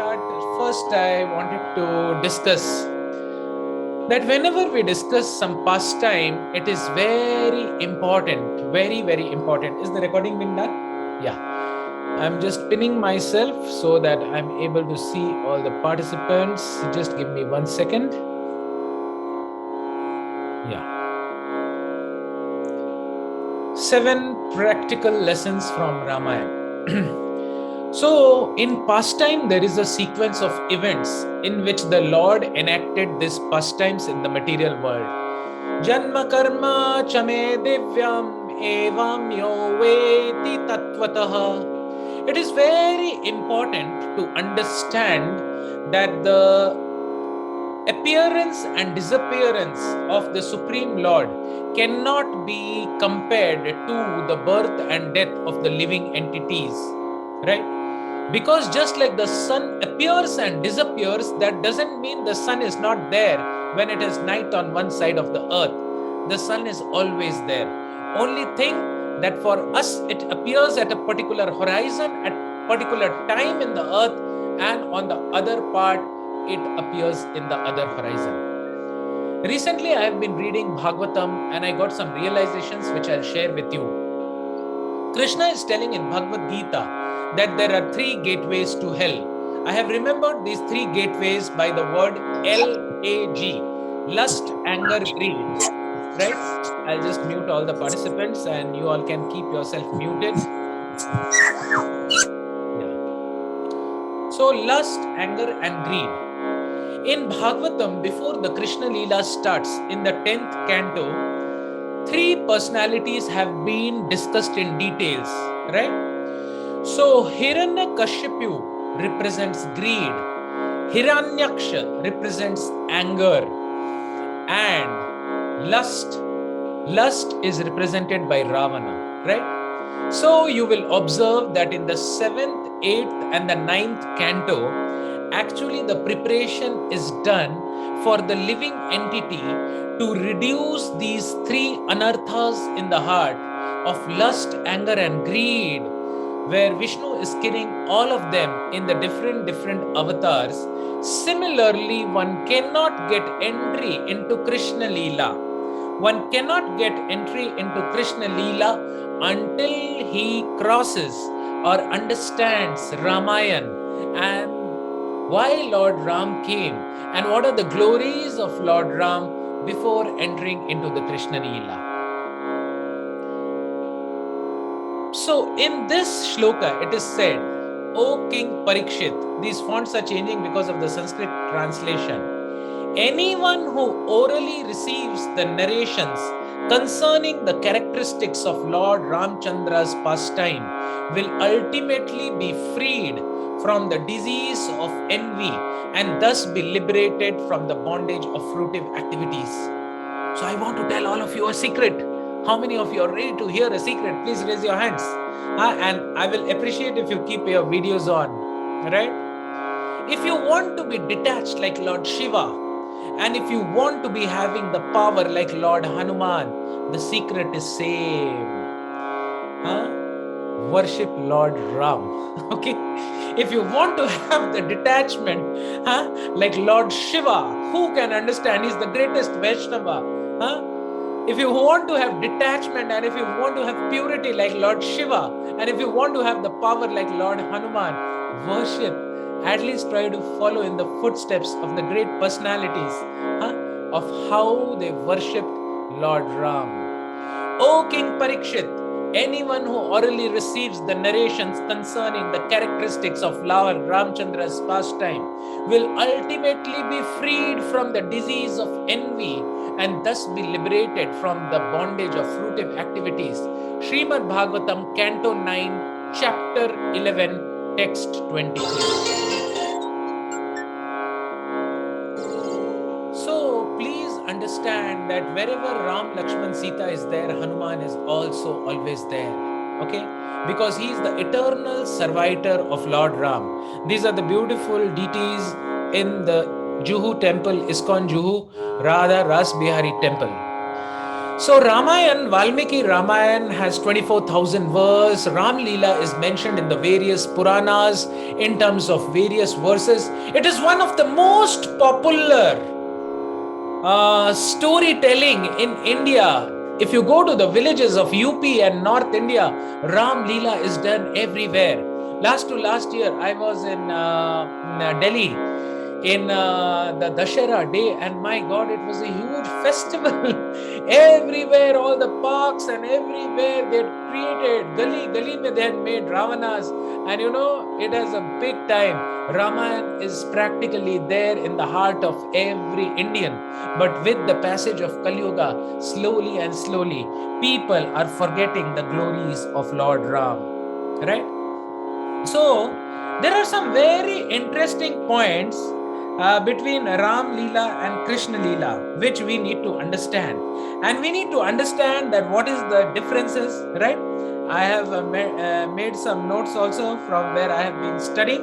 start, first I wanted to discuss that whenever we discuss some pastime, it is very important, very, very important. Is the recording being done? Yeah. I'm just pinning myself so that I'm able to see all the participants. Just give me 1 second. Yeah. 7 practical lessons from Ramayana. So, in pastime, there is a sequence of events in which the Lord enacted these pastimes in the material world. Janma karma chame divyam evam yo veti tattvataha. It is very important to understand that the appearance and disappearance of the Supreme Lord cannot be compared to the birth and death of the living entities, right? Because just like the sun appears and disappears, that doesn't mean the sun is not there when it is night on one side of the earth. The sun is always there. Only thing that for us it appears at a particular horizon, at particular time in the earth, and on the other part it appears in the other horizon. Recently I have been reading Bhagavatam and I got some realizations which I'll share with you. Krishna is telling in Bhagavad Gita that there are 3 gateways to hell. I have remembered these 3 gateways by the word LAG: lust, anger, greed. Right? I'll just mute all the participants and you all can keep yourself muted. Yeah. So lust, anger, and greed. In Bhagavatam, before the Krishna Leela starts in the 10th canto, 3 personalities have been discussed in details, right? So Hiranyakashipu represents greed, Hiranyaksha represents anger, and lust is represented by Ravana, right? So you will observe that in the 7th, 8th and the 9th canto, actually the preparation is done for the living entity to reduce these 3 anarthas in the heart of lust, anger and greed, where Vishnu is killing all of them in the different avatars. Similarly, one cannot get entry into Krishna Leela. One cannot get entry into Krishna Leela until he crosses or understands Ramayana and why Lord Ram came and what are the glories of Lord Ram before entering into the Krishna Leela. So in this shloka, it is said, O King Parikshit, these fonts are changing because of the Sanskrit translation. Anyone who orally receives the narrations concerning the characteristics of Lord Ramchandra's pastime will ultimately be freed from the disease of envy and thus be liberated from the bondage of fruitive activities. So I want to tell all of you a secret. How many of you are ready to hear a secret? Please raise your hands. And I will appreciate if you keep your videos on, right? If you want to be detached like Lord Shiva, and if you want to be having the power like Lord Hanuman, the secret is same. Worship Lord Ram. Okay? If you want to have the detachment like Lord Shiva, who can understand? He's the greatest Vaishnava. If you want to have detachment and if you want to have purity like Lord Shiva, and if you want to have the power like Lord Hanuman, worship. At least try to follow in the footsteps of the great personalities of how they worshipped Lord Ram. O King Parikshit, anyone who orally receives the narrations concerning the characteristics of Lord Ramchandra's pastime will ultimately be freed from the disease of envy and thus be liberated from the bondage of fruitive activities. Srimad Bhagavatam, Canto 9, Chapter 11, Text 23. So please understand that wherever Ram, Lakshman, Sita is there, Hanuman is also always there. Okay? Because he is the eternal servitor of Lord Ram. These are the beautiful deities in the Juhu temple, ISKCON Juhu, Radha Ras Bihari temple. So Ramayana, Valmiki Ramayana has 24,000 verses. Ram Leela is mentioned in the various Puranas in terms of various verses. It is one of the most popular storytelling in India. If you go to the villages of UP and North India, Ram Leela is done everywhere. Last year, I was in Delhi in the Dashera day, and my God, it was a huge festival. Everywhere, all the parks and everywhere they created gully mein they had made Ravanas, and it has a big time. Ramayana is practically there in the heart of every Indian, but with the passage of Kali Yuga, slowly and slowly, people are forgetting the glories of Lord Ram, right? So there are some very interesting points between Ram Leela and Krishna Leela, which we need to understand. And we need to understand that what is the differences, right? I have made some notes also from where I have been studying.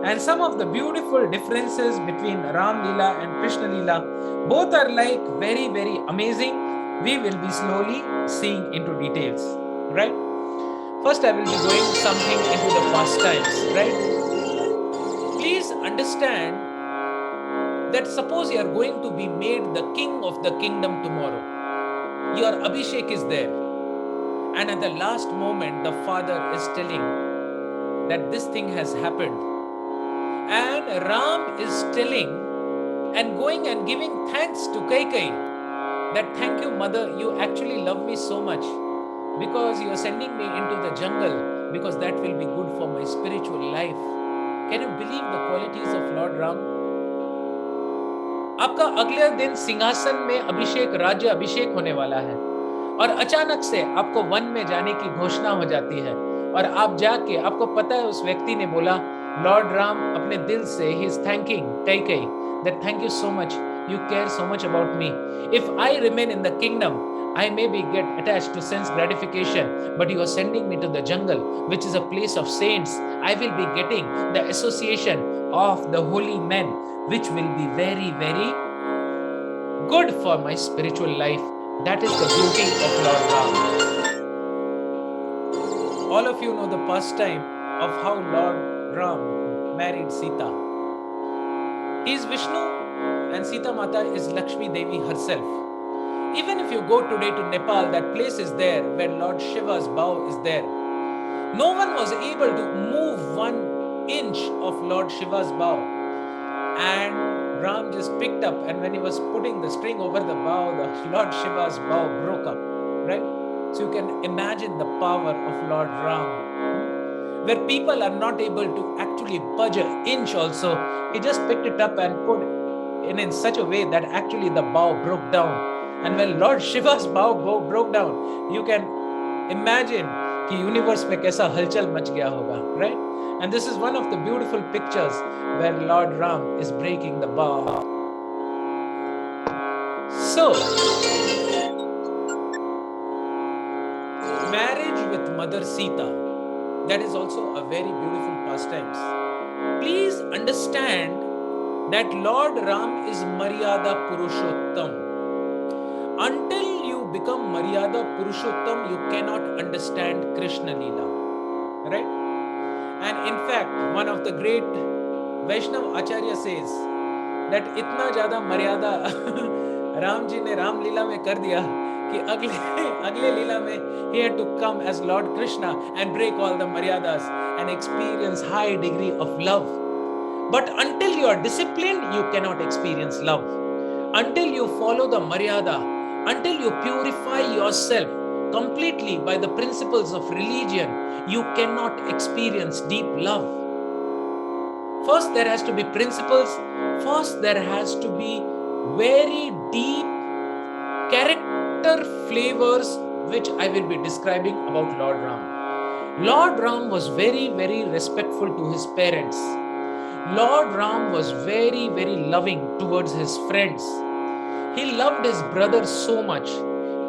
And some of the beautiful differences between Ram Leela and Krishna Leela, both are like very, very amazing. We will be slowly seeing into details, right? First, I will be going something into the past times, right? Please understand that suppose you are going to be made the king of the kingdom tomorrow. Your Abhishek is there. And at the last moment, the father is telling that this thing has happened. And Ram is telling and going and giving thanks to Kaikai that thank you, mother, you actually love me so much because you are sending me into the jungle because that will be good for my spiritual life. Can you believe the qualities of Lord Ram? आपका अगले दिन सिंहासन में अभिषेक, राज्य अभिषेक होने वाला है और अचानक से आपको वन में जाने की घोषणा हो जाती है और आप जाके, आपको पता है उस व्यक्ति ने बोला, लॉर्ड राम अपने दिल से he is thanking Kaikeyi that thank you so much, you care so much about me. If I remain in the kingdom, I maybe get attached to sense gratification, but you are sending me to the jungle, which is a place of saints. I will be getting the association of the holy men, which will be very, very good for my spiritual life. That is the beauty of Lord Ram. All of you know the pastime of how Lord Ram married Sita. He is Vishnu and Sita Mata is Lakshmi Devi herself. Even if you go today to Nepal, that place is there where Lord Shiva's bow is there. No one was able to move 1 inch of Lord Shiva's bow. And Ram just picked up, and when he was putting the string over the bow, the Lord Shiva's bow broke up, right? So you can imagine the power of Lord Ram. Where people are not able to actually budge an inch also, he just picked it up and put in such a way that actually the bow broke down. And when Lord Shiva's bow broke down, you can imagine कि universe में कैसा हलचल much गया होगा, right? And this is one of the beautiful pictures where Lord Ram is breaking the bow. So, marriage with Mother Sita, that is also a very beautiful pastime. Please understand that Lord Ram is Maryada Purushottam. Until you become Maryada Purushottam, you cannot understand Krishna Leela, right? And in fact, one of the great Vaishnav Acharya says that इतना ज़्यादा मर्यादा राम जी ने राम लीला में कर दिया कि अगले लीला में he had to come as Lord Krishna and break all the maryadas and experience high degree of love. But until you are disciplined, you cannot experience love. Until you follow the maryada, until you purify yourself completely by the principles of religion, you cannot experience deep love. First, there has to be principles. First, there has to be very deep character flavors, which I will be describing about Lord Ram. Lord Ram was very, very respectful to his parents. Lord Ram was very, very loving towards his friends. He loved his brothers so much.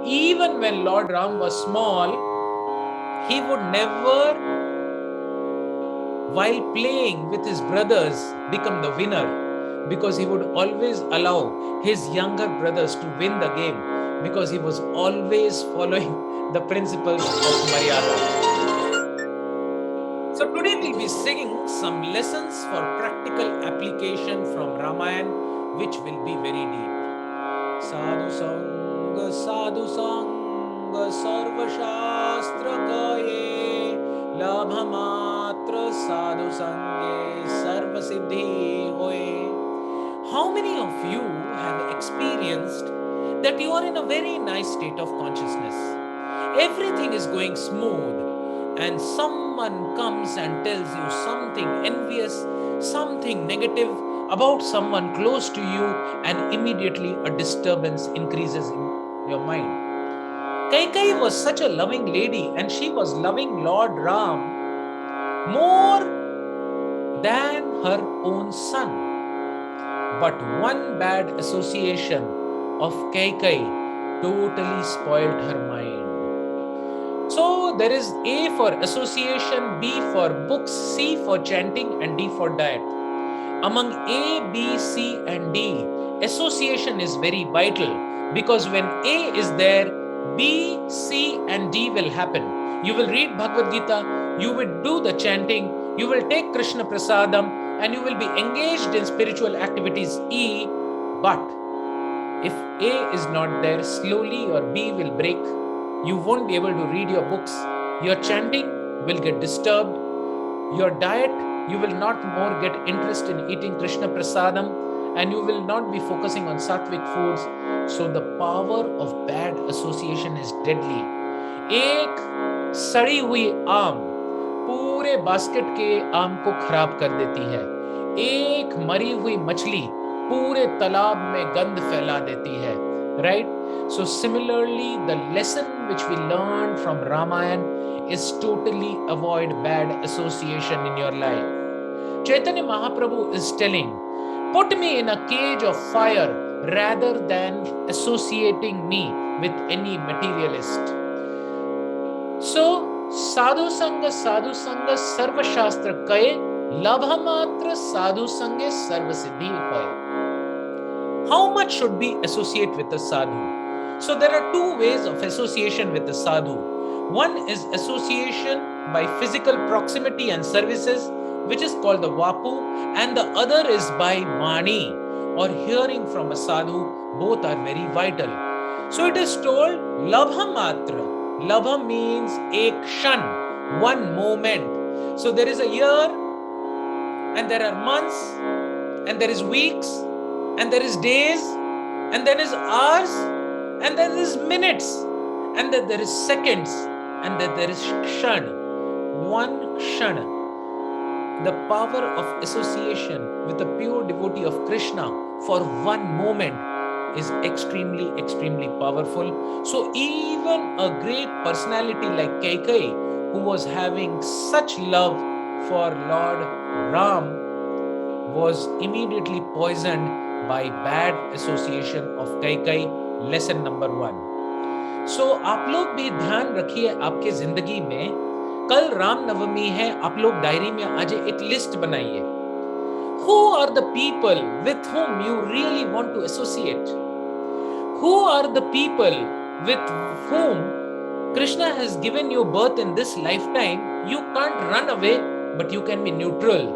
Even when Lord Ram was small, he would never, while playing with his brothers, become the winner, because he would always allow his younger brothers to win the game, because he was always following the principles of Maryada. So today we'll be singing some lessons for practical application from Ramayana, which will be very deep. Sadhu Sangha Sarva Shastra Kaye Labhamatra Sadhu Sange Sarva Siddhi Hoye. How many of you have experienced that you are in a very nice state of consciousness? Everything is going smooth, and someone comes and tells you something envious, something negative about someone close to you, and immediately a disturbance increases in your mind. Kaikai was such a loving lady, and she was loving Lord Ram more than her own son. But one bad association of Kaikai totally spoiled her mind. So there is A for association, B for books, C for chanting, and D for diet. Among A, B, C, and D, association is very vital, because when A is there, B, C, and D will happen. You will read Bhagavad Gita, you will do the chanting, you will take Krishna Prasadam, and you will be engaged in spiritual activities E. But if A is not there, slowly your B will break. You won't be able to read your books. Your chanting will get disturbed. Your diet, you will not more get interest in eating Krishna Prasadam, and you will not be focusing on sattvic foods. So the power of bad association is deadly. एक सड़ी हुई आम पूरे basket के आम को खराब कर देती है. एक मरी हुई मछली पूरे तालाब में गंध फैला देती है. Right? So similarly, the lesson which we learn from Ramayana is totally avoid bad association in your life. Chaitanya Mahaprabhu is telling, put me in a cage of fire rather than associating me with any materialist. So, Sadhu Sangha Sarva Shastra Kaye Labhamatra Sadhu Sange Sarva Siddhi Hoye. How much should we associate with a sadhu? So there are two ways of association with a sadhu. One is association by physical proximity and services, which is called the vapu, and the other is by vani, or hearing from a sadhu. Both are very vital. So it is told labha matra. Labha means ek kshan, one moment. So there is a year, and there are months, and there is weeks, and there is days, and there is hours, and then there is minutes, and then there is seconds, and then there is kshan, one kshan. The power of association with a pure devotee of Krishna for one moment is extremely, extremely powerful. So even a great personality like Kaikai, who was having such love for Lord Ram, was immediately poisoned by bad association of Kaikai. Lesson number 1. So आप लोग भी ध्यान रखिए आपके जिंदगी में. कल राम नवमी है, आप लोग डायरी में आज एक लिस्ट बनाइए. Who are the people with whom you really want to associate? Who are the people with whom Krishna has given you birth in this lifetime? You can't run away, but you can be neutral.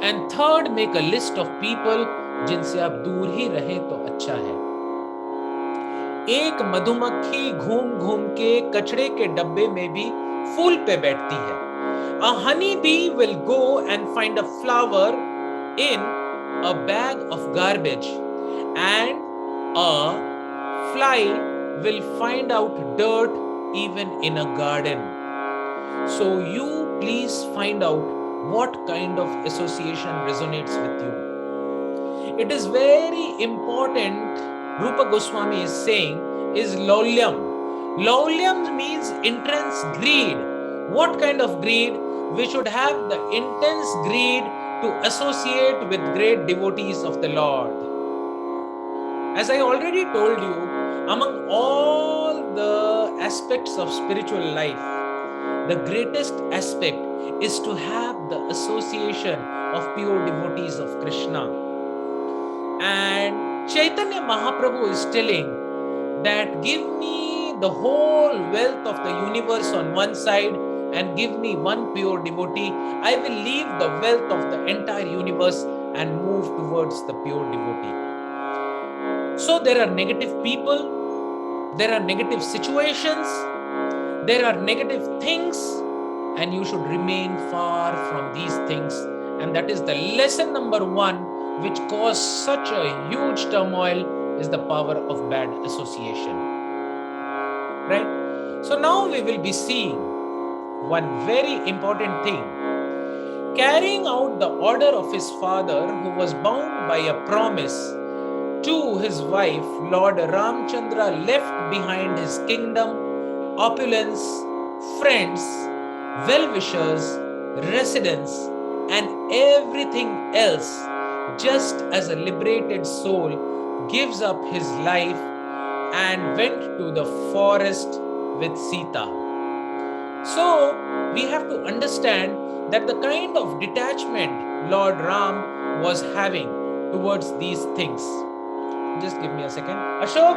And third, make a list of people जिनसे आप दूर ही रहे तो अच्छा है. एक मधुमक्खी घूम घूम के कचड़े के डब्बे में भी फूल पे बैठती है. A honey bee will go and find a flower in a bag of garbage, and a fly will find out dirt even in a garden. So you please find out what kind of association resonates with you. It is very important, Rupa Goswami is saying, is laulyam. Laulyam means intense greed. What kind of greed? We should have the intense greed to associate with great devotees of the Lord. As I already told you, among all the aspects of spiritual life, the greatest aspect is to have the association of pure devotees of Krishna. And Chaitanya Mahaprabhu is telling, that give me the whole wealth of the universe on one side and give me one pure devotee. I will leave the wealth of the entire universe and move towards the pure devotee. So there are negative people, there are negative situations, there are negative things, and you should remain far from these things. And that is the lesson number 1, which caused such a huge turmoil, is the power of bad association. Right? So now we will be seeing one very important thing. Carrying out the order of his father, who was bound by a promise to his wife, Lord Ramchandra left behind his kingdom, opulence, friends, well-wishers, residence, and everything else, just as a liberated soul gives up his life and went to the forest with Sita. So we have to understand that the kind of detachment Lord Ram was having towards these things. Just give me a second. Ashok?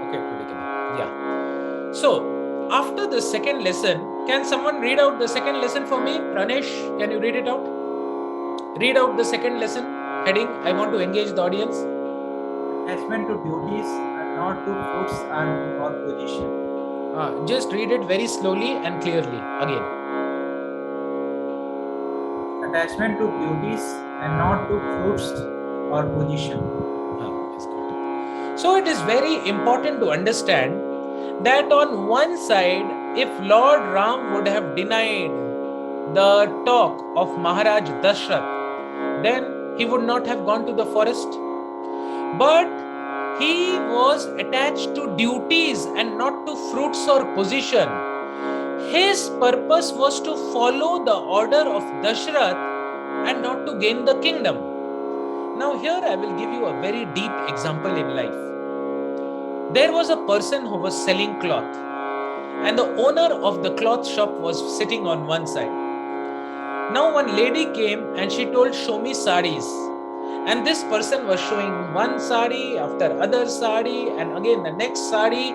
Okay, yeah. So, after the second lesson, can someone read out the second lesson for me? Pranesh, can you read it out? Read out the second lesson heading. I want to engage the audience. Attachment to duties and not to fruits and or position. Just read it very slowly and clearly again. Attachment to duties and not to fruits or position. So it is very important to understand that on one side, if Lord Ram would have denied the talk of Maharaj Dashrath, then he would not have gone to the forest. But he was attached to duties and not to fruits or position. His purpose was to follow the order of Dashrath and not to gain the kingdom. Now here I will give you a very deep example in life. There was a person who was selling cloth, and the owner of the cloth shop was sitting on one side. Now one lady came and she told, "Show me saris." And this person was showing one sari after other sari and again the next sari.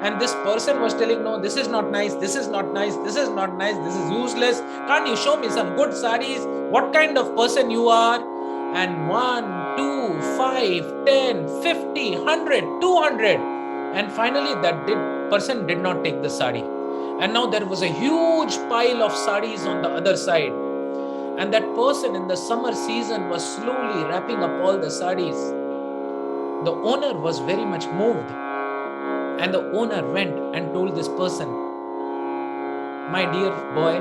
And this person was telling, "No, this is not nice, this is not nice, this is not nice, this is useless. Can't you show me some good saris? What kind of person you are?" And 1, 2, 5, 10, 50, 100, 200. And finally that person did not take the sari. And now there was a huge pile of saris on the other side. And that person in the summer season was slowly wrapping up all the saris. The owner was very much moved. And the owner went and told this person, "My dear boy,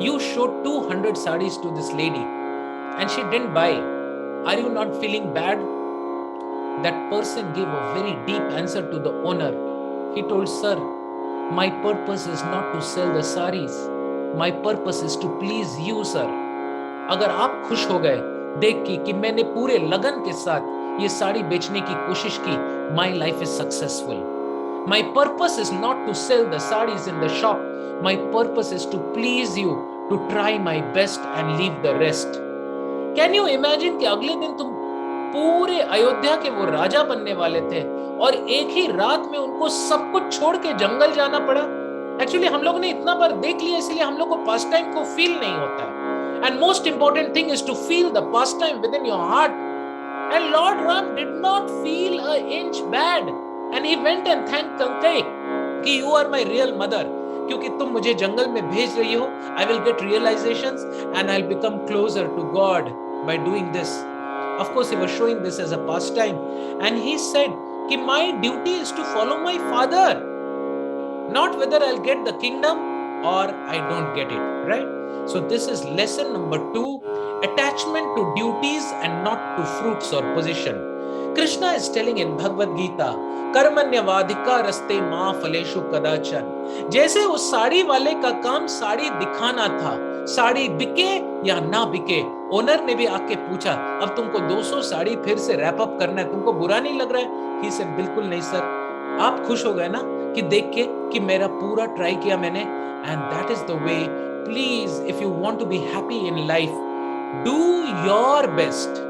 you showed 200 saris to this lady and she didn't buy. Are you not feeling bad?" That person gave a very deep answer to the owner. He told, "Sir, my purpose is not to sell the saris. My purpose is to please you, sir." अगर आप खुश हो गए देख के कि मैंने पूरे लगन के साथ ये साड़ी बेचने की कोशिश की, my life is successful. My purpose is not to sell the sarees in the shop. My purpose is to please you, to try my best and leave the rest. Can you imagine कि अगले दिन तुम पूरे अयोध्या के वो राजा बनने वाले थे और एक ही रात में उनको सब कुछ छोड़ के जंगल जाना पड़ा? एक्चुअली हम लोग ने इतना बार देख लिया इसलिए हम लोग को पास्ट टाइम को फील नहीं होता है. And most important thing is to feel the pastime within your heart. And Lord Ram did not feel an inch bad. And he went and thanked Kankai कि you are my real mother. क्योंकि तुम मुझे जंगल में भेज रही हो. I will get realizations and I'll become closer to God by doing this. Of course, he was showing this as a pastime. And he said कि my duty is to follow my father. Not whether I'll get the kingdom or I don't get it. Right? So this is lesson number 2, attachment to duties and not to fruits or position. Krishna is telling in Bhagavad Gita, कर्मण्यवाधिकारस्ते मा फलेषु कदाचन. जैसे उस साड़ी वाले का काम साड़ी दिखाना था, साड़ी बिके या ना बिके. ओनर ने भी आके पूछा, अब तुमको 200 साड़ी फिर से रैप अप करना है, तुमको बुरा नहीं लग रहा है? He said, बिल्कुल नहीं सर. आप खुश हो गए ना कि देख के कि मेरा पूरा ट्राई किया मैंने. And that is the way. Please, if you want to be happy in life, do your best.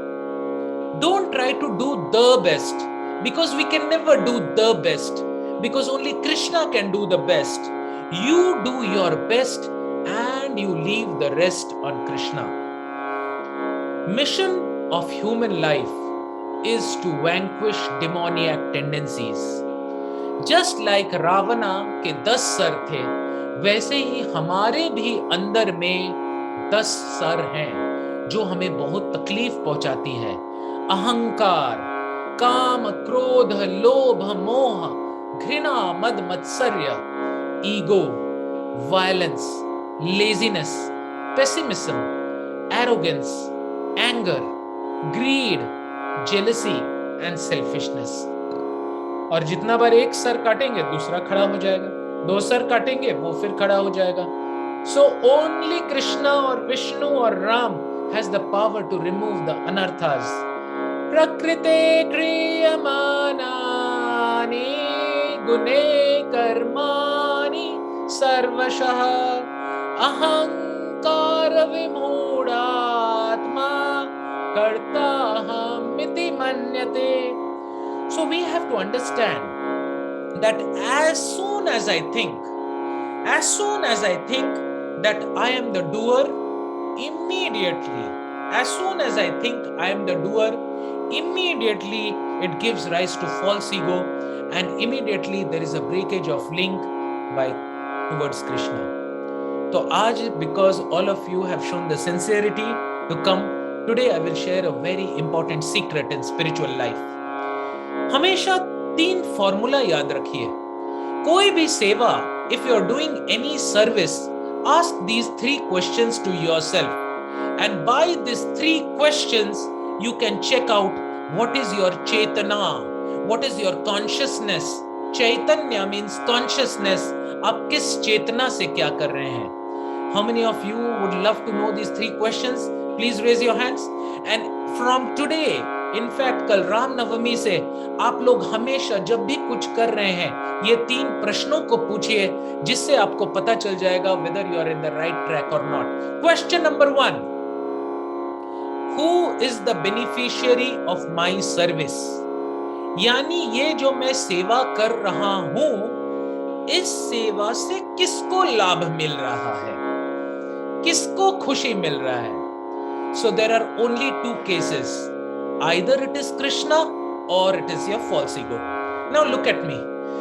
Don't try to do the best, because we can never do the best, because only Krishna can do the best. You do your best and you leave the rest on Krishna. Mission of human life is to vanquish demoniac tendencies. Just like रावणा के 10 sir थे, वैसे ही हमारे भी अंदर में 10 sir हैं जो हमें बहुत तकलीफ पहुंचाती है. अहंकार, काम, क्रोध, लोभ, मोह, घृणा, मद, मत्सर्य, ego, violence, laziness, pessimism, arrogance, anger, greed, jealousy and selfishness. और जितना बार एक सर काटेंगे दूसरा खड़ा हो जाएगा, 2 सर काटेंगे वो फिर खड़ा हो जाएगा. सो ओनली कृष्णा और विष्णु और Ram has the power to remove the अनर्थास. प्रकृते क्रियमाणानि गुणे कर्माणि सर्वशः अहंकार विमूढ़ात्मा कर्ताहमिति मन्यते. So we have to understand that as soon as I think that I am the doer, immediately, as soon as I think I am the doer, immediately it gives rise to false ego, and immediately there is a breakage of link towards Krishna. So आज, because all of you have shown the sincerity to come, today I will share a very important secret in spiritual life. हमेशा 3 formula याद रखिए. कोई भी सेवा, if you are doing any service, ask these 3 questions to yourself, and by these 3 questions you can check out what is your chetana, what is your consciousness. Chaitanya means consciousness. आप किस चेतना से क्या कर रहे हैं? How many of you would love to know these 3 questions? Please raise your hands. And from today, in fact कल राम नवमी से आप लोग हमेशा जब भी कुछ कर रहे हैं ये 3 प्रश्नों को पूछिए, जिससे आपको पता चल जाएगा whether you are in the right track or not. Question number 1. Who is the beneficiary of my service? यानी ये जो मैं सेवा कर रहा हूं, इस सेवा से किसको लाभ मिल रहा है, किसको खुशी मिल रहा है. So there are only 2 cases. Either it is Krishna or it is your false ego. Now look at me.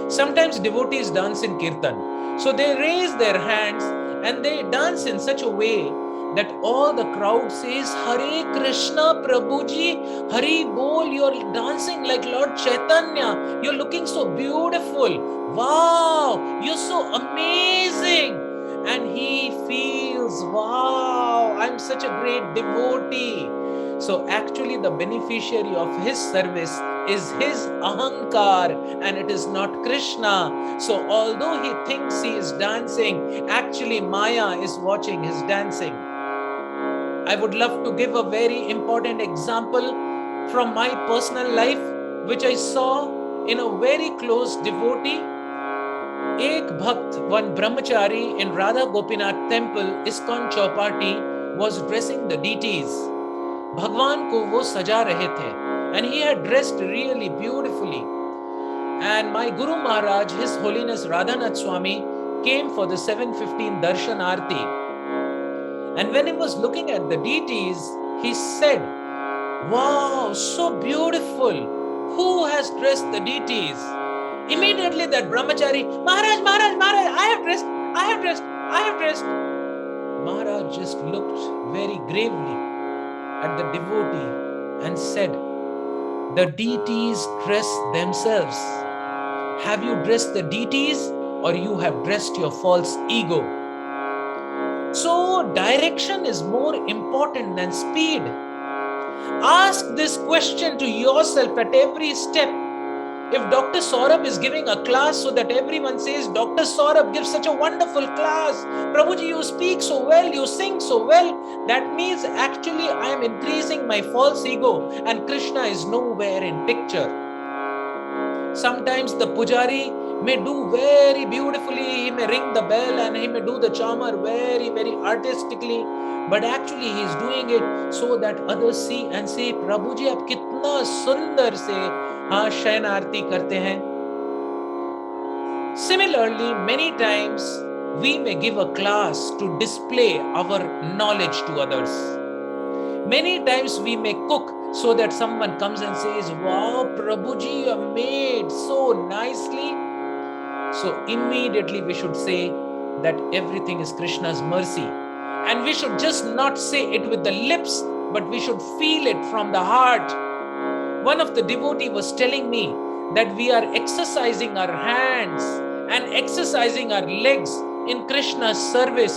Sometimes devotees dance in kirtan. So they raise their hands and they dance in such a way that all the crowd says, Hare Krishna Prabhuji, Hari Bol, you're dancing like Lord Chaitanya. You're looking so beautiful. Wow, you're so amazing. And he feels, wow, I'm such a great devotee. So actually the beneficiary of his service is his ahankar, and it is not Krishna. So although he thinks he is dancing, actually Maya is watching his dancing. I would love to give a very important example from my personal life, which I saw in a very close devotee. एक भक्त, one brahmachari in Radha Gopinath temple, ISKCON Chowpatty, was dressing the deities. भगवान को वो सजा रहे थे, and he had dressed really beautifully. And my Guru Maharaj, His Holiness Radhanath Swami, came for the 7:15 Darshan Aarti. And when he was looking at the deities, he said, wow, so beautiful. Who has dressed the deities? Immediately that brahmachari, Maharaj, Maharaj, Maharaj, I have dressed, I have dressed, I have dressed. Maharaj just looked very gravely at the devotee and said, the deities dress themselves. Have you dressed the deities, or you have dressed your false ego? So direction is more important than speed. Ask this question to yourself at every step. If Dr. Saurabh is giving a class so that everyone says, Dr. Saurabh gives such a wonderful class, Prabhuji, you speak so well, you sing so well, that means actually I am increasing my false ego and Krishna is nowhere in picture. Sometimes the pujari may do very beautifully, he may ring the bell and he may do the chamar very, very artistically, but actually he is doing it so that others see and say, Prabhuji, आप कितना कितना सुंदर से हाँ शयन आरती करते हैं. Similarly, many times we may give a class to display our knowledge to others. Many times we may cook so that someone comes and says, "Wow, Prabhuji, you have made so nicely." So immediately we should say that everything is Krishna's mercy. And we should just not say it with the lips, but we should feel it from the heart. One of the devotees was telling me that we are exercising our hands and exercising our legs in Krishna's service.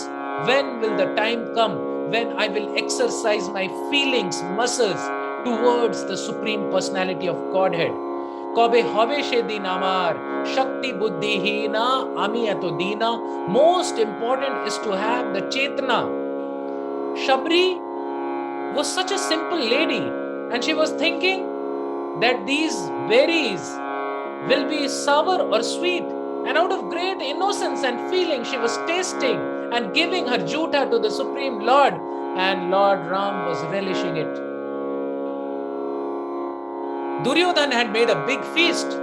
When will the time come when I will exercise my feelings, muscles towards the Supreme Personality of Godhead? Kobe hobe she din amar, shakti buddhi hina, ami eto dina. Most important is to have the chetna. Shabri was such a simple lady, and she was thinking that these berries will be sour or sweet, and out of great innocence and feeling she was tasting and giving her juta to the Supreme Lord, and Lord Ram was relishing it. Duryodhana had made a big feast,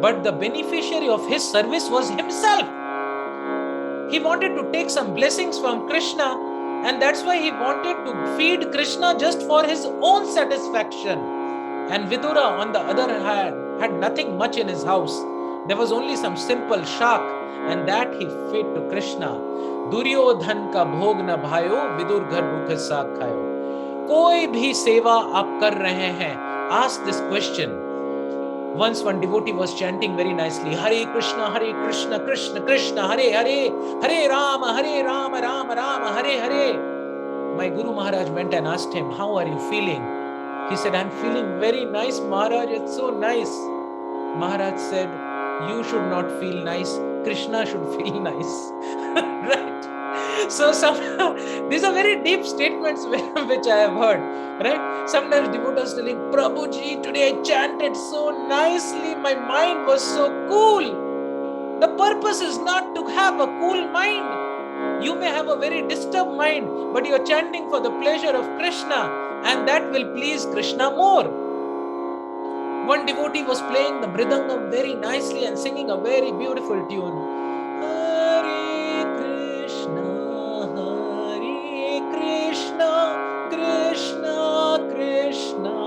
but the beneficiary of his service was himself. He wanted to take some blessings from Krishna, and that's why he wanted to feed Krishna just for his own satisfaction. And Vidura, on the other hand, had nothing much in his house. There was only some simple shak, and that he fed to Krishna. Duryodhan ka bhog na bhayo, Vidur ghar bhukhe saag khayo. Koi bhi seva aap kar rahe hain, ask this question. Once one devotee was chanting very nicely, Hare Krishna, Krishna Krishna, Hare Hare, Hare Rama, Rama Rama, Hare Hare. My Guru Maharaj went and asked him, how are you feeling? He said, I'm feeling very nice, Maharaj, it's so nice. Maharaj said, you should not feel nice, Krishna should feel nice. Right? So these are very deep statements which I have heard, right? Sometimes devotees telling, Prabhuji, today I chanted so nicely, my mind was so cool. The purpose is not to have a cool mind. You may have a very disturbed mind, but you are chanting for the pleasure of Krishna, and that will please Krishna more. One devotee was playing the mridangam very nicely and singing a very beautiful tune. Hare Krishna, Krishna Krishna,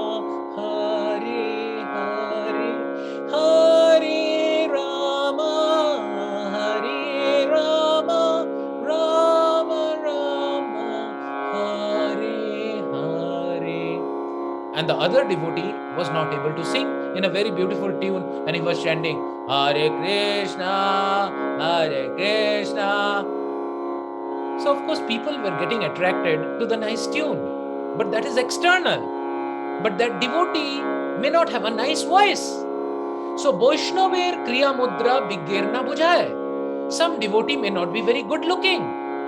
Hare Hare, Hare Rama, Rama Rama, Hare Hare. And the other devotee was not able to sing in a very beautiful tune, and he was chanting Hare Krishna, Hare Krishna. So of course people were getting attracted to the nice tune, but that is external. But that devotee may not have a nice voice. So Vaishnaver Kriya Mudra Biggerna Bujhaye. Some devotee may not be very good looking.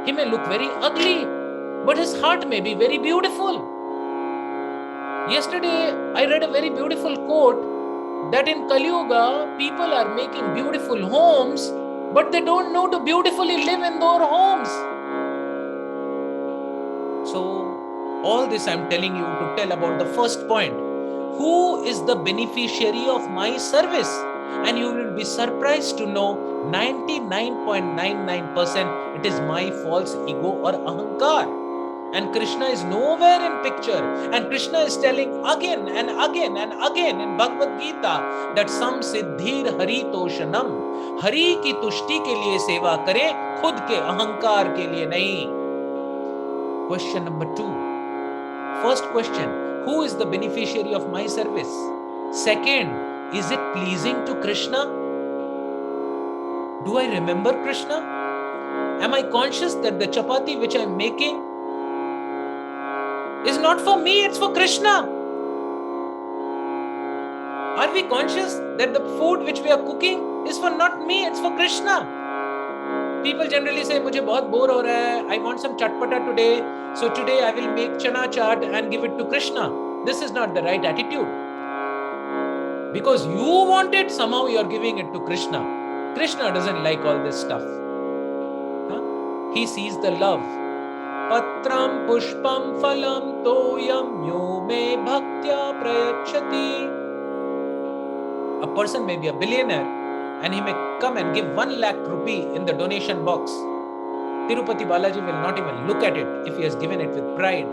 He may look very ugly, but his heart may be very beautiful. Yesterday, I read a very beautiful quote that in Kali Yuga, people are making beautiful homes, but they don't know to beautifully live in their homes. So, all this I'm telling you to tell about the first point. Who is the beneficiary of my service? And you will be surprised to know 99.99% it is my false ego or ahankar. And Krishna is nowhere in picture. And Krishna is telling again and again and again in Bhagavad Gita that sam siddhir hari toshanam. Hari ki tushti ke liye seva kare, khud ke ahankar ke liye nahi. Question number 2. First question, who is the beneficiary of my service? Second, is it pleasing to Krishna? Do I remember Krishna? Am I conscious that the chapati which I am making is not for me, it's for Krishna? Are we conscious that the food which we are cooking is for not me, it's for Krishna? People generally say, मुझे बहुत bore हो रहा है, I want some chatpata today, so today I will make chana chaat and give it to Krishna. This is not the right attitude. Because you want it, somehow you are giving it to Krishna. Krishna doesn't like all this stuff. He sees the love. Patram pushpam phalam toyam yo me bhaktya prayakshati. A person may be a billionaire and he may come and give 1 lakh rupee in the donation box. Tirupati Balaji will not even look at it if he has given it with pride.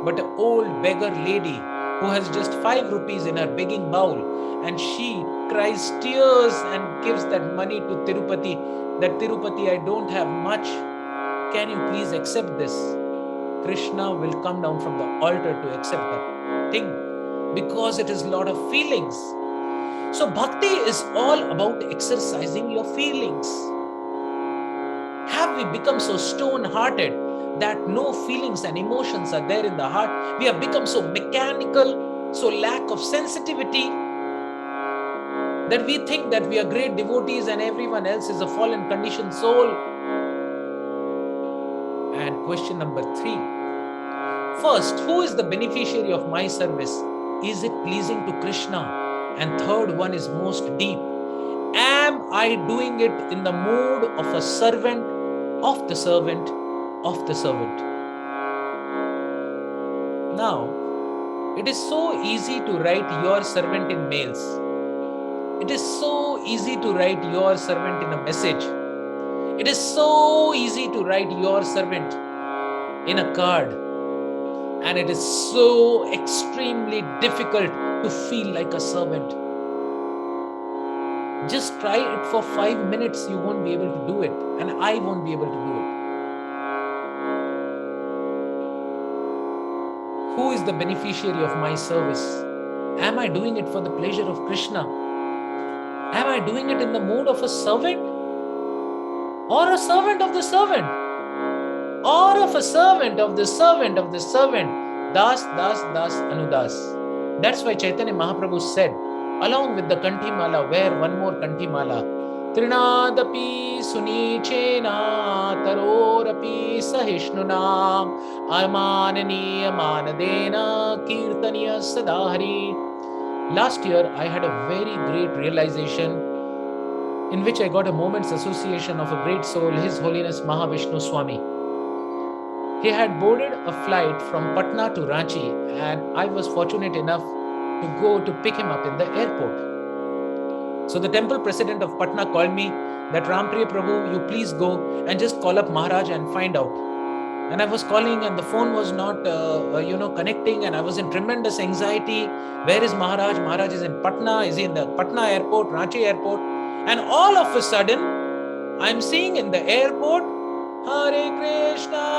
But an old beggar lady who has just 5 rupees in her begging bowl and she cries tears and gives that money to Tirupati, that Tirupati, I don't have much. Can you please accept this? Krishna will come down from the altar to accept that thing because it is a lot of feelings. So bhakti is all about exercising your feelings. Have we become so stone-hearted that no feelings and emotions are there in the heart? We have become so mechanical, so lack of sensitivity, that we think that we are great devotees and everyone else is a fallen conditioned soul. And question number 3. First, who is the beneficiary of my service? Is it pleasing to Krishna? And third one is most deep. Am I doing it in the mood of a servant, of the servant, of the servant? Now, it is so easy to write your servant in mails. It is so easy to write your servant in a message. It is so easy to write your servant in a card. And it is so extremely difficult to feel like a servant. Just try it for 5 minutes, you won't be able to do it. And I won't be able to do it. Who is the beneficiary of my service? Am I doing it for the pleasure of Krishna? Am I doing it in the mood of a servant? Or a servant of the servant? Or of a servant of the servant of the servant? Das, das, das, anudas. That's why Chaitanya Mahaprabhu said, along with the Kanthi Mala, wear one more Kanthi Mala. Trinadapi sunichena tarorapi sahishnunam amananiya manadena kirtaniya sadahari. Last year, I had a very great realization in which I got a moment's association of a great soul, His Holiness Mahavishnu Swami. He had boarded a flight from Patna to Ranchi, and I was fortunate enough to go to pick him up in the airport. So the temple president of Patna called me that Rampriya Prabhu, you please go and just call up Maharaj and find out. And I was calling and the phone was not, connecting, and I was in tremendous anxiety. Where is Maharaj? Maharaj is in Patna. Is he in the Patna airport, Ranchi airport? And all of a sudden, I'm seeing in the airport, Hare Krishna,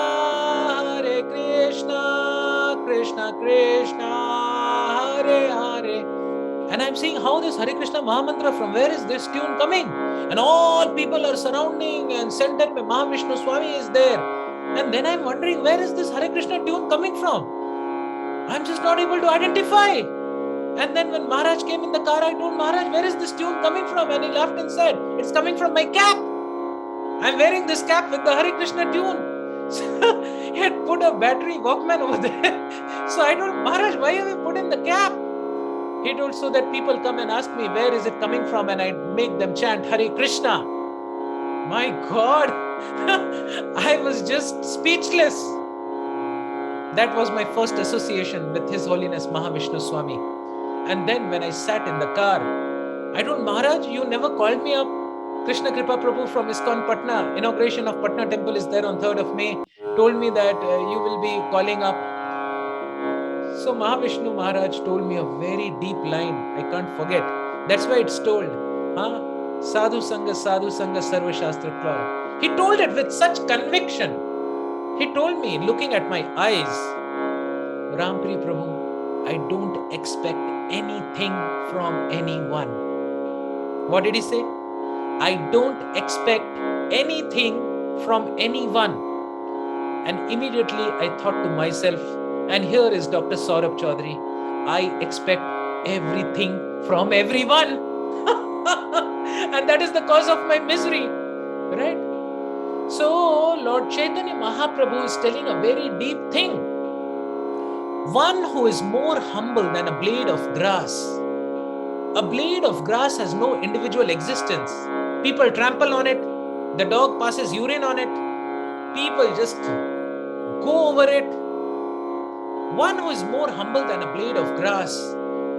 Krishna Krishna, Hare Hare. And I'm seeing how this Hare Krishna Mahamantra, from where is this tune coming? And all people are surrounding, and center mein Mahavishnu Swami is there. And then I'm wondering, where is this Hare Krishna tune coming from? I'm just not able to identify. And then when Maharaj came in the car, I told Maharaj, where is this tune coming from? And he laughed and said, it's coming from my cap. I'm wearing this cap with the Hare Krishna tune. So he had put a battery Walkman over there. So I told Maharaj, why have you put in the cap? He told, so that people come and ask me, where is it coming from? And I make them chant Hare Krishna. My God, I was just speechless. That was my first association with His Holiness Mahavishnu Swami. And then when I sat in the car, I told Maharaj, you never called me up. Krishna Kripa Prabhu from ISKCON Patna, inauguration of Patna temple is there on 3rd of May, told me that you will be calling up. So Mahavishnu Maharaj told me a very deep line, I can't forget. That's why it's told, Sadhu Sangha, Sarva Shastra Klara. He told it with such conviction. He told me, looking at my eyes, Rampriya Prabhu, I don't expect anything from anyone. What did he say? I don't expect anything from anyone. And immediately I thought to myself, and here is Dr. Saurabh Chaudhuri, I expect everything from everyone. And that is the cause of my misery, right? So Lord Chaitanya Mahaprabhu is telling a very deep thing. One who is more humble than a blade of grass. A blade of grass has no individual existence. People trample on it. The dog passes urine on it. People just Go over it. One who is more humble than a blade of grass,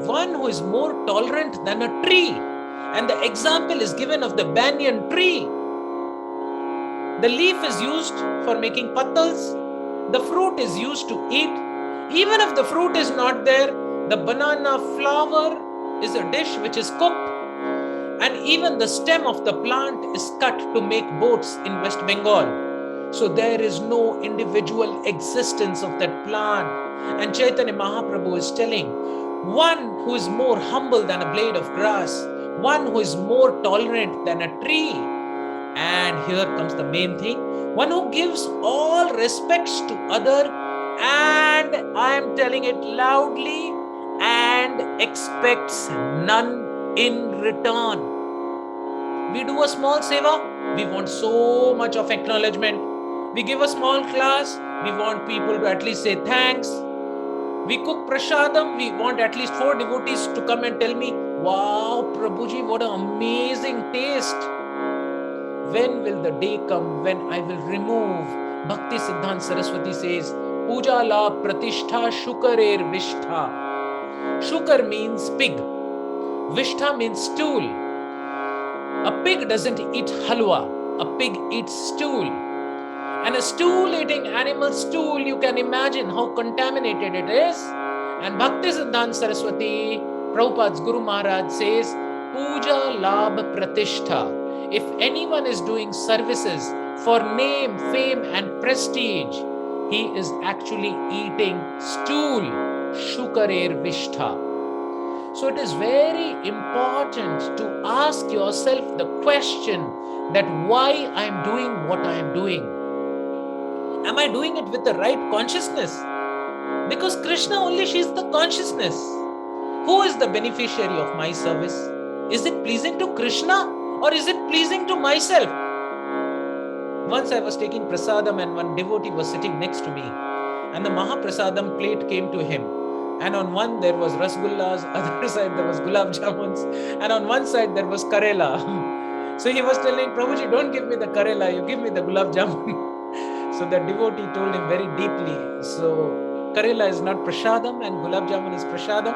one who is more tolerant than a tree. And the example is given of the banyan tree. The leaf is used for making pattals. The fruit is used to eat. Even if the fruit is not there, the banana flower is a dish which is cooked. And even the stem of the plant is cut to make boats in West Bengal. So there is no individual existence of that plant. And Chaitanya Mahaprabhu is telling, one who is more humble than a blade of grass, one who is more tolerant than a tree. And here comes the main thing, one who gives all respects to other, and I am telling it loudly, and expects none in return. We do a small seva, we want so much of acknowledgement. We give a small class, we want people to at least say thanks. We cook prasadam, we want at least 4 devotees to come and tell me, wow, Prabhuji, what an amazing taste. When will the day come when I will remove? Bhakti Siddhanta Saraswati says, Puja la pratishtha shukarer vishtha. Shukar means pig. Vishtha means stool. A pig doesn't eat halwa. A pig eats stool. And a stool-eating animal stool, you can imagine how contaminated it is. And Bhakti Siddhanta Saraswati, Prabhupada's Guru Maharaj says, Puja Labh Pratishtha. If anyone is doing services for name, fame and prestige, he is actually eating stool, shukarer vishtha. So it is very important to ask yourself the question that why I am doing what I am doing. Am I doing it with the right consciousness? Because Krishna only, she is the consciousness. Who is the beneficiary of my service? Is it pleasing to Krishna? Or is it pleasing to myself? Once I was taking prasadam and one devotee was sitting next to me, and the Mahaprasadam plate came to him. And on one there was rasgullas, other side there was gulab jamuns, and on one side there was karela. So he was telling, Prabhuji, don't give me the karela, you give me the gulab jamun. So the devotee told him very deeply, so karela is not prasadam and gulab jamun is prasadam.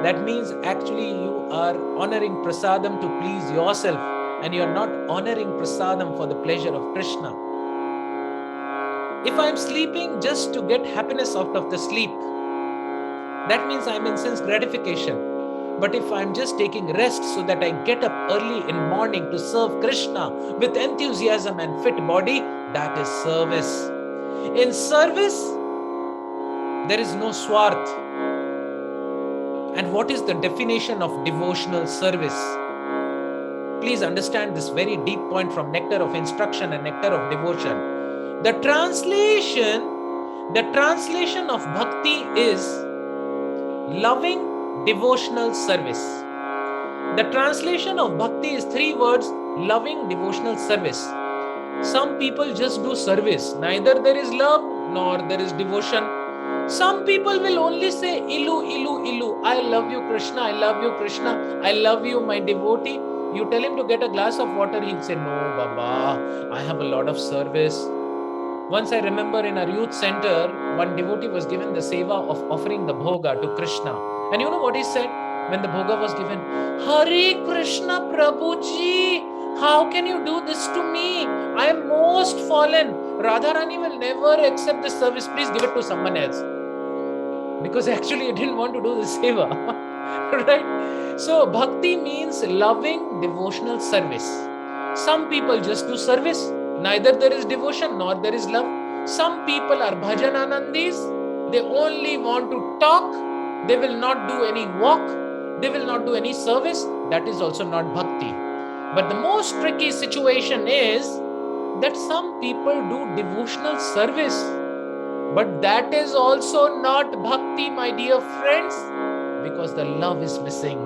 That means actually you are honoring prasadam to please yourself and you are not honoring prasadam for the pleasure of Krishna. If I am sleeping just to get happiness out of the sleep, that means I am in sense gratification. But if I am just taking rest so that I get up early in morning to serve Krishna with enthusiasm and fit body, that is service. In service, there is no swarth. And what is the definition of devotional service? Please understand this very deep point from Nectar of Instruction and Nectar of Devotion. The translation of bhakti is loving devotional service. The translation of bhakti is 3 words, loving devotional service. Some people just do service. Neither there is love nor there is devotion. Some people will only say, Ilu, Ilu, Ilu. I love you, Krishna. I love you, Krishna. I love you, my devotee. You tell him to get a glass of water, he'll say, no, Baba, I have a lot of service. Once I remember in our youth center, one devotee was given the seva of offering the bhoga to Krishna. And you know what he said when the bhoga was given? Hare Krishna Prabhuji, how can you do this to me? I am most fallen. Radharani will never accept this service. Please give it to someone else. Because actually he didn't want to do the seva. Right? So bhakti means loving devotional service. Some people just do service. Neither there is devotion nor there is love. Some people are bhajananandis. They only want to talk. They will not do any walk. They will not do any service. That is also not bhakti. But the most tricky situation is that some people do devotional service. But that is also not bhakti, my dear friends, because the love is missing.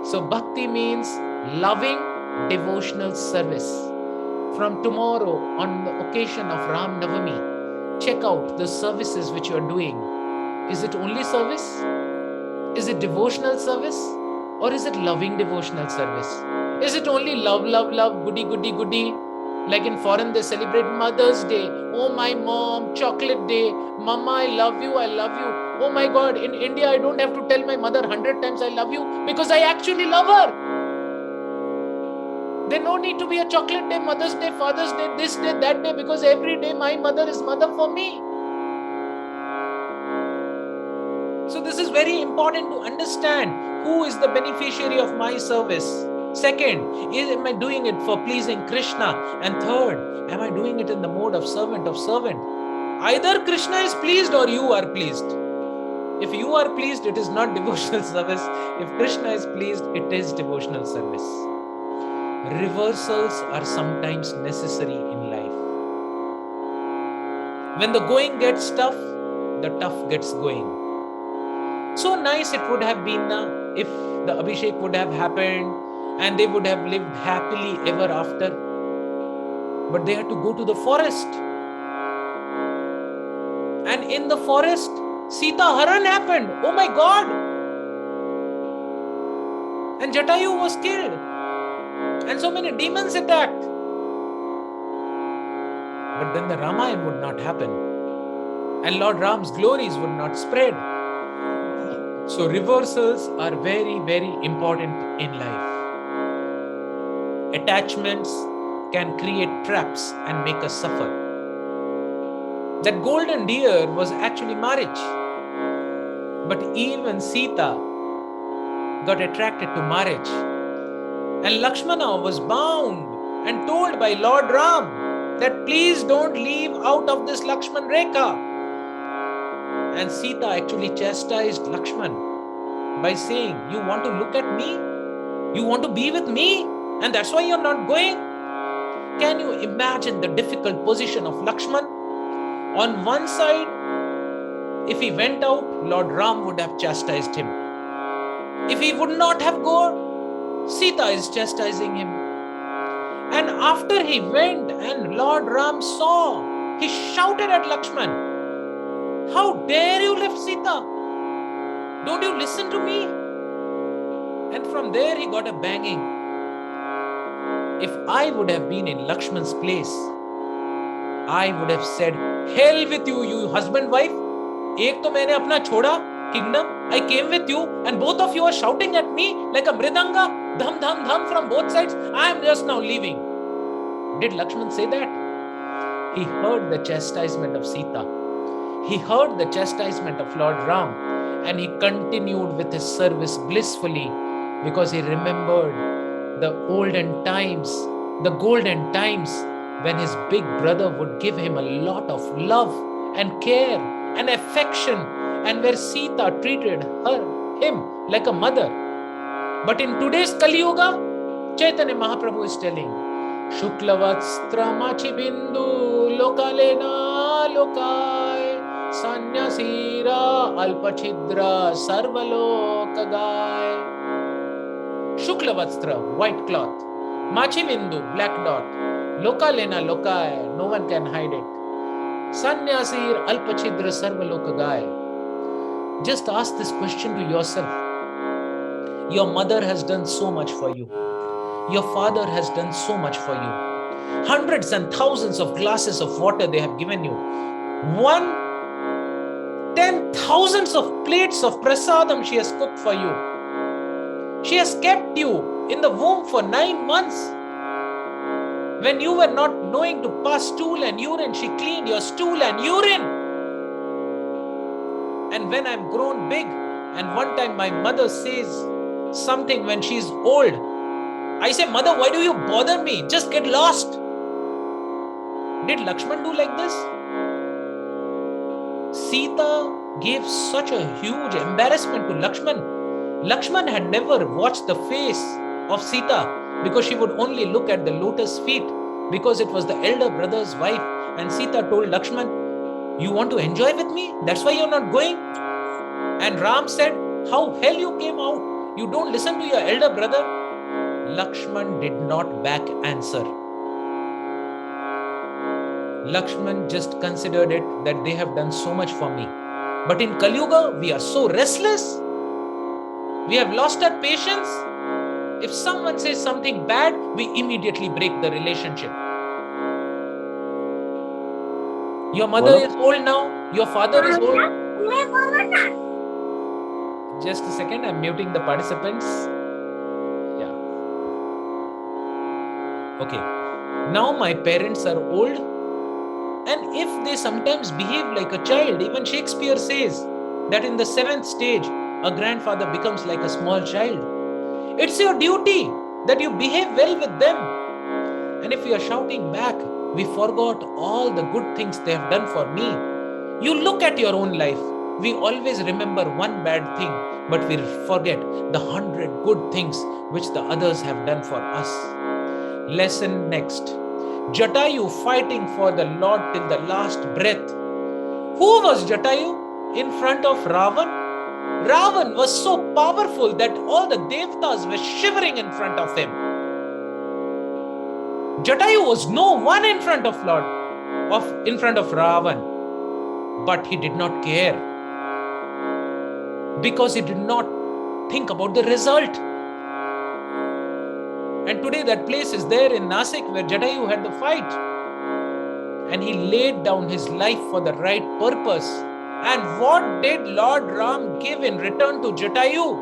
So bhakti means loving devotional service. From tomorrow, on the occasion of Ram Navami, check out the services which you are doing. Is it only service? Is it devotional service? Or is it loving devotional service? Is it only love, love, love, goody, goody, goody? Like in foreign, they celebrate Mother's Day. Oh, my mom, chocolate day. Mama, I love you, I love you. Oh my God, in India, I don't have to tell my mother 100 times I love you because I actually love her. There no need to be a chocolate day, Mother's Day, Father's Day, this day, that day, because every day my mother is mother for me. So this is very important to understand who is the beneficiary of my service. Second, am I doing it for pleasing Krishna? And third, am I doing it in the mode of servant of servant? Either Krishna is pleased or you are pleased. If you are pleased, it is not devotional service. If Krishna is pleased, it is devotional service. Reversals are sometimes necessary in life. When the going gets tough, the tough gets going. So nice it would have been if the Abhishek would have happened and they would have lived happily ever after. But they had to go to the forest. And in the forest, Sita Haran happened. Oh my God! And Jatayu was killed. And so many demons attacked. But then the Ramayana would not happen. And Lord Ram's glories would not spread. So reversals are very, very important in life. Attachments can create traps and make us suffer. That golden deer was actually marriage. But even Sita got attracted to marriage. And Lakshmana was bound and told by Lord Ram that please don't leave out of this Lakshman Rekha. And Sita actually chastised Lakshman by saying, you want to look at me? You want to be with me? And that's why you're not going? Can you imagine the difficult position of Lakshman? On one side, if he went out, Lord Ram would have chastised him. If he would not have gone, Sita is chastising him. And after he went and Lord Ram saw, he shouted at Lakshman, how dare you leave Sita? Don't you listen to me? And from there he got a banging. If I would have been in Lakshman's place, I would have said, hell with you, you husband wife. Ek to maine apna choda kingdom. I came with you and both of you are shouting at me like a mridanga, dham dham dham from both sides. I am just now leaving. Did Lakshman say that? He heard the chastisement of Sita. He heard the chastisement of Lord Ram and he continued with his service blissfully because he remembered the olden times, the golden times when his big brother would give him a lot of love and care and affection, and where Sita treated him like a mother. But in today's Kali Yuga, Chaitanya Mahaprabhu is telling, Shuklavatstra machi bindu lokalena lokay sanyasira alpachidra sarvalokagay. Shuklavatstra, white cloth. Machi bindu, black dot. Lokalena lokay, no one can hide it. Sanyasir alpachidra sarvalokagay. Just ask this question to yourself. Your mother has done so much for you. Your father has done so much for you. Hundreds and thousands of glasses of water they have given you. 10,000s of plates of prasadam she has cooked for you. She has kept you in the womb for 9 months. When you were not knowing to pass stool and urine, she cleaned your stool and urine. And when I'm grown big, and one time my mother says something when she's old, I say, Mother, why do you bother me? Just get lost. Did Lakshman do like this? Sita gave such a huge embarrassment to Lakshman. Lakshman had never watched the face of Sita because she would only look at the lotus feet because it was the elder brother's wife. And Sita told Lakshman, you want to enjoy with me? That's why you're not going? And Ram said, how hell you came out? You don't listen to your elder brother? Lakshman did not back answer. Lakshman just considered it that they have done so much for me. But in Kali Yuga, we are so restless. We have lost our patience. If someone says something bad, we immediately break the relationship. Your mother बोलो. is old now. Your father is old. Just a second, I'm muting the participants. Yeah. Okay. Now my parents are old, and if they sometimes behave like a child, even Shakespeare says that in the 7th stage, a grandfather becomes like a small child. It's your duty that you behave well with them. And if we are shouting back, we forgot all the good things they have done for me. You look at your own life. We always remember one bad thing, but we forget the 100 good things which the others have done for us. Lesson next. Jatayu fighting for the Lord till the last breath. Who was Jatayu in front of Ravan? Ravan was so powerful that all the Devtas were shivering in front of him. Jatayu was no one in front of Ravan, but he did not care because he did not think about the result. And today that place is there in Nasik where Jatayu had the fight, and he laid down his life for the right purpose. And what did Lord Ram give in return to Jatayu?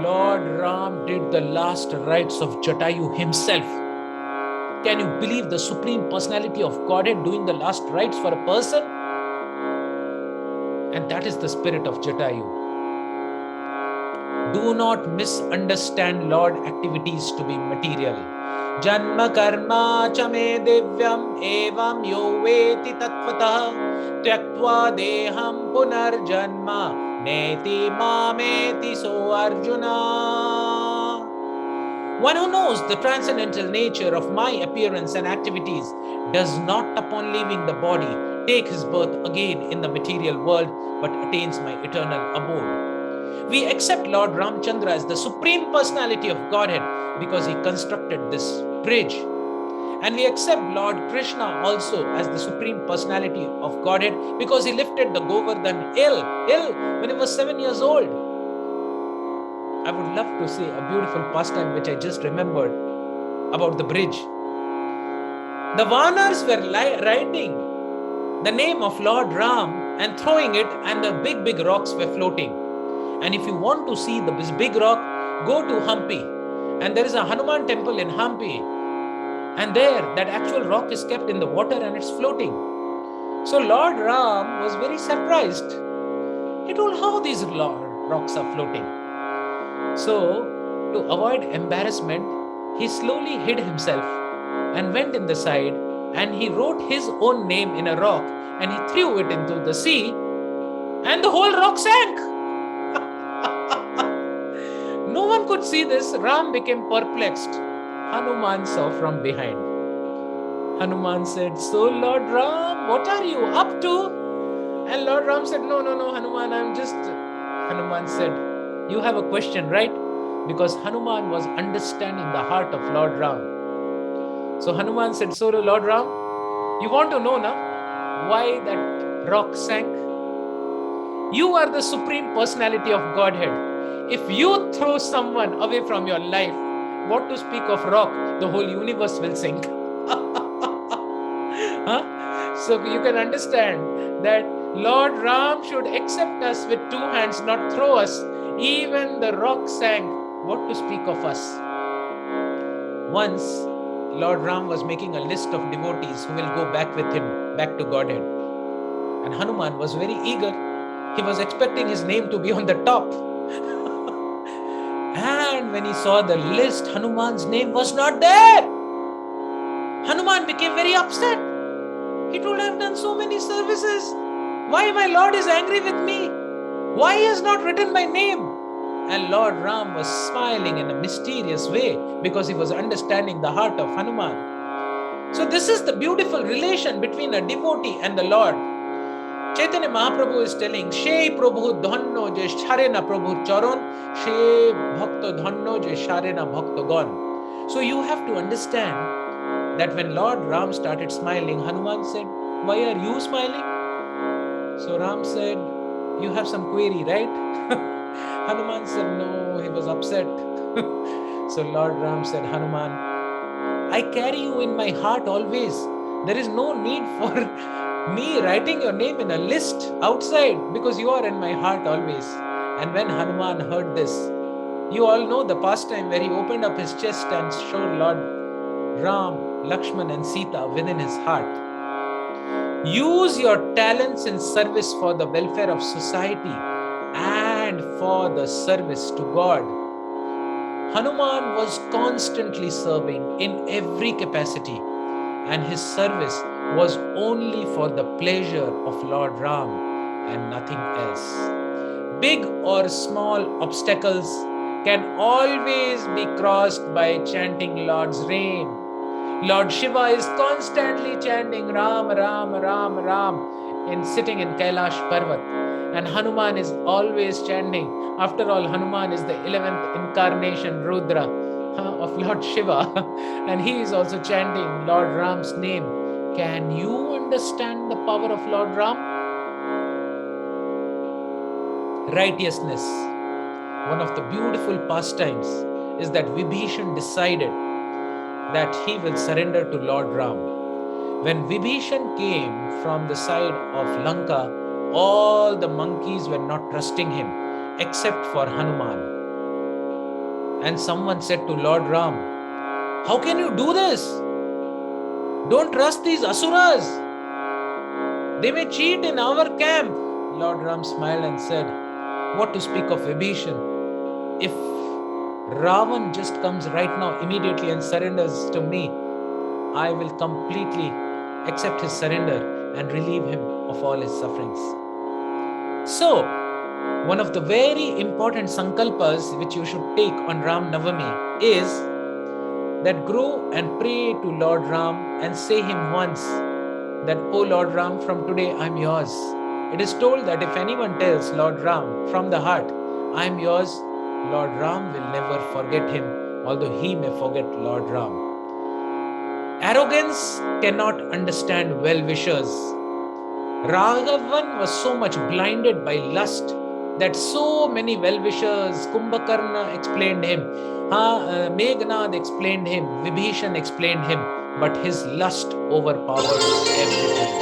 Lord Ram did the last rites of Jatayu himself. Can you believe the Supreme Personality of Godhead doing the last rites for a person? And that is the spirit of Jatayu. Do not misunderstand Lord activities to be material. Janma karma chame divyam evam yo veti tatvatah tyaktva deham punarjanma neti mameti so Arjuna. One who knows the transcendental nature of my appearance and activities does not, upon leaving the body, take his birth again in the material world, but attains my eternal abode. We accept Lord Ramchandra as the Supreme Personality of Godhead because he constructed this bridge. And we accept Lord Krishna also as the Supreme Personality of Godhead because he lifted the Govardhan hill when he was 7 years old. I would love to say a beautiful pastime which I just remembered about the bridge. The Vanars were writing the name of Lord Ram and throwing it, and the big rocks were floating. And if you want to see this big rock, go to Hampi. And there is a Hanuman temple in Hampi. And there, that actual rock is kept in the water and it's floating. So Lord Ram was very surprised. He told how these rocks are floating. So, to avoid embarrassment, he slowly hid himself and went in the side, and he wrote his own name in a rock and he threw it into the sea, and the whole rock sank. No one could see this. Ram became perplexed. Hanuman saw from behind. Hanuman said, "So Lord Ram, what are you up to?" And Lord Ram said, No, Hanuman, Hanuman said, "You have a question, right?" Because Hanuman was understanding the heart of Lord Ram. So Hanuman said, "So Lord Ram, you want to know now why that rock sank? You are the Supreme Personality of Godhead. If you throw someone away from your life, what to speak of rock, the whole universe will sink." Huh? So you can understand that Lord Ram should accept us with 2 hands, not throw us. Even the rock sank, what to speak of us? Once, Lord Ram was making a list of devotees who will go back with him, back to Godhead. And Hanuman was very eager. He was expecting his name to be on the top. And when he saw the list, Hanuman's name was not there. Hanuman became very upset. He told, "I have done so many services. Why my Lord is angry with me? Why he has not written my name?" And Lord Ram was smiling in a mysterious way because he was understanding the heart of Hanuman. So this is the beautiful relation between a devotee and the Lord. Chaitanya Mahaprabhu is telling, "She Prabhu dhanno je share na Prabhu charon, she bhakto dhanno je share na bhakto gon." So you have to understand that when Lord Ram started smiling, Hanuman said, "Why are you smiling?" So Ram said, "You have some query, right?" Hanuman said, "No," he was upset. So Lord Ram said, "Hanuman, I carry you in my heart always. There is no need for me writing your name in a list outside, because you are in my heart always. And when Hanuman heard this, you all know the pastime where he opened up his chest and showed Lord Ram, Lakshman, and Sita within his heart. Use your talents in service for the welfare of society and for the service to God. Hanuman was constantly serving in every capacity, and his service was only for the pleasure of Lord Ram and nothing else. Big or small obstacles can always be crossed by chanting Lord's name. Lord Shiva is constantly chanting Ram, Ram, Ram, Ram sitting in Kailash Parvat. And Hanuman is always chanting. After all, Hanuman is the 11th incarnation Rudra of Lord Shiva. And he is also chanting Lord Ram's name. Can you understand the power of Lord Ram? Righteousness. One of the beautiful pastimes is that Vibhishana decided that he will surrender to Lord Ram. When Vibhishana came from the side of Lanka, all the monkeys were not trusting him except for Hanuman. And someone said to Lord Ram, "How can you do this? Don't trust these asuras. They may cheat in our camp." Lord Ram smiled and said, "What to speak of Vibhishana? If Ravan just comes right now immediately and surrenders to me, I will completely accept his surrender and relieve him of all his sufferings." So, one of the very important sankalpas which you should take on Ram Navami is that grow and pray to Lord Ram and say him once that, "Oh Lord Ram, from today I'm yours." It is told that if anyone tells Lord Ram from the heart, "I'm yours," Lord Ram will never forget him, although he may forget Lord Ram. Arrogance cannot understand well-wishers. Raghavan was so much blinded by lust that so many well-wishers, Kumbhakarna explained him, Meghnad explained him, Vibhishan explained him, but his lust overpowered everything.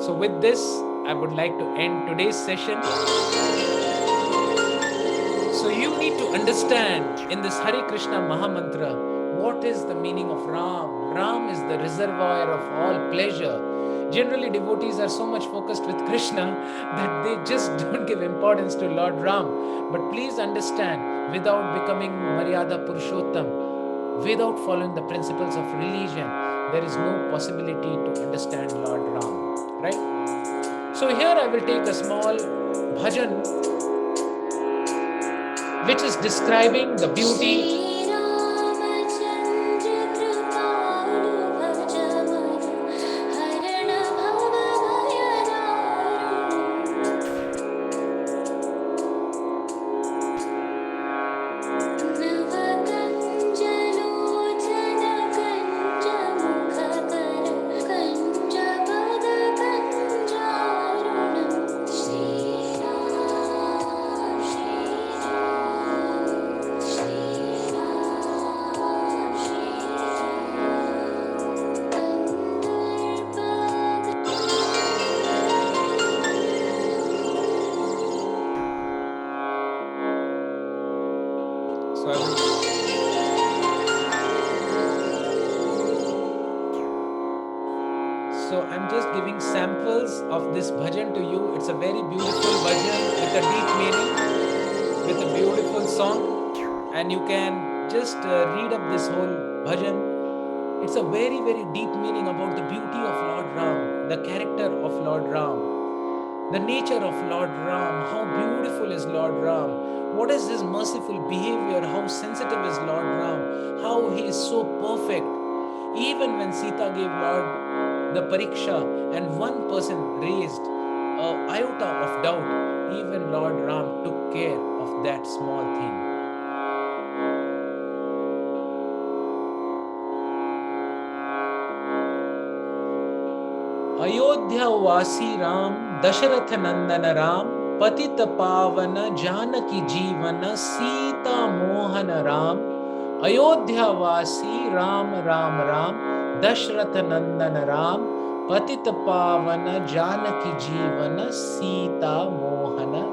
So with this, I would like to end today's session. So you need to understand in this Hare Krishna Mahamantra, what is the meaning of Ram? Ram is the reservoir of all pleasure. Generally, devotees are so much focused with Krishna that they just don't give importance to Lord Ram. But please understand, without becoming Maryada Purushottam, without following the principles of religion, there is no possibility to understand Lord Ram. Right? So here I will take a small bhajan which is describing the beauty So I'm just giving samples of this bhajan to you. It's a very beautiful bhajan with a deep meaning, with a beautiful song, and you can just read up this whole bhajan. It's a very, very deep meaning about the beauty of Lord Ram, the character of Lord Ram, the nature of Lord Ram, how beautiful is Lord Ram, what is his merciful behavior, how sensitive is Lord Ram, how he is so perfect. Even when Sita gave Lord the pariksha and one person raised an iota of doubt, even Lord Ram took care of that small thing. Ayodhya वासी राम दशरथ नंदन राम पतित पावन जानकी जीवन सीता मोहन राम अयोध्यावासी राम राम राम, दशरथ नंदन राम, पतित पावन जानकी जीवन, सीता मोहन